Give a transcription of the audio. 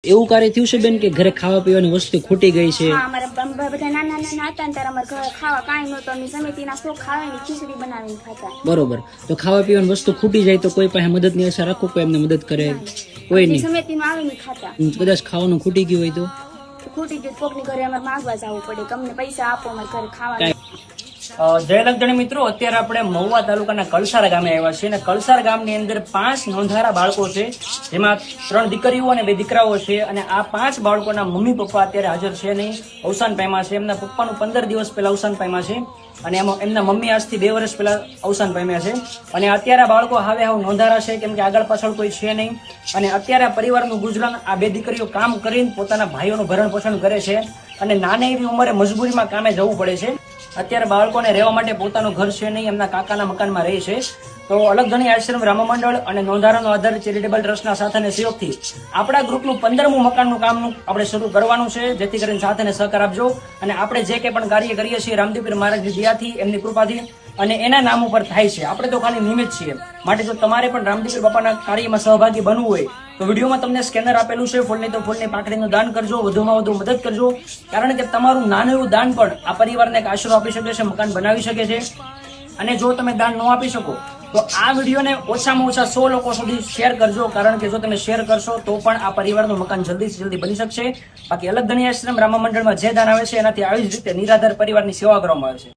એવું કાર્ય થયું છે બેન કે ઘરે ખાવા પીવાની વસ્તુ ખૂટી ગઈ છે? હા, અમારા બધા નાના નાના હતા ને ત્યારે અમારે ઘરે ખાવા કાંઈ નહોતું. અમે સમિતિના શોખ ખાવાની ખીચડી બનાવીને ખાતા. બરોબર. તો ખાવા પીવાની વસ્તુ ખૂટી જાય તો કોઈ પાસે મદદની આશા રાખો, કોઈ એમને મદદ કરે? કોઈ નહીં. સમિતિમાં આવીને ખાતા. કદાચ ખાવાનું ખૂટી ગયું હોય તો ખૂટી ગયું કોકની ઘરે અમારે માંગવા જવું પડે કે અમને પૈસા આપો અમારે ઘરે ખાવા. જય લગધણી મિત્રો, અત્યારે આપણે મહુવા તાલુકાના કલસાર ગામે આવ્યા છીએ અને કલસાર ગામની અંદર 5 નોંધારા બાળકો છે, જેમાં 3 દીકરીઓ અને 2 દીકરાઓ છે. અને આ 5 બાળકોના મમ્મી પપ્પા અત્યારે હાજર છે નહીં, અવસાન પામ્યા છે. એમના પપ્પાનું 15 દિવસ પહેલા અવસાન પામ્યા છે અને એમના મમ્મી આજથી 2 વર્ષ પહેલા અવસાન પામ્યા છે. અને અત્યારે બાળકો હવે હાવ નોંધારા છે, કેમ કે આગળ પાછળ કોઈ છે નહીં. અને અત્યારે આ પરિવારનું ગુજરાન આ 2 દીકરીઓ કામ કરીને પોતાના ભાઈઓનું ભરણ પોષણ કરે છે અને નાની એવી ઉંમરે મજબૂરીમાં કામે જવું પડે છે. અત્યારે બાળકોને રહેવા માટે પોતાનું ઘર છે નહીં, એમના કાકાના મકાનમાં રહે છે. તો અલગધણી આશ્રમ રામ મંડળ અને નોંધારાનો આધાર ચેરિટેબલ ટ્રસ્ટના સાથ અને સહયોગથી આપણા ગ્રુપનું 15મું મકાનનું કામનું આપણે શરૂ કરવાનું છે, જેથી કરીને સાથ અને સહકાર આપજો. અને આપણે જે કંઈ પણ કાર્ય કરીએ છીએ રામદેવપીર મહારાજની દયાથી, એમની કૃપાથી અને એના નામ ઉપર થાય છે. આપણે તો ખાલી નિમિત્ત છીએ. માટે જો તમારે પણ રામદેવપીર બાપાના કાર્યમાં સહભાગી બનવું હોય તો વિડીયોમાં તમને સ્કેનર આપેલું છે, ફૂલ નહીં તો ફૂલની પાંખડીનું દાન કરજો, વધુમાં વધુ મદદ કરજો. કારણ કે તમારું નાનું એવું દાન પણ આ પરિવારને એક આશરો આપી શકે છે, મકાન બનાવી શકે છે. અને જો તમે દાન ન આપી શકો તો આ વિડીયોને ઓછામાં ઓછા 100 લોકો સુધી શેર કરજો, કારણ કે જો તમે શેર કરશો તો પણ આ પરિવારનું મકાન જલ્દીથી જલ્દી બની શકશે. બાકી અલગધણી આશ્રમ રામા મંડળમાં જે દાન આવે છે એનાથી આવી જ રીતે નિરાધાર પરિવારની સેવા કરવામાં આવે છે.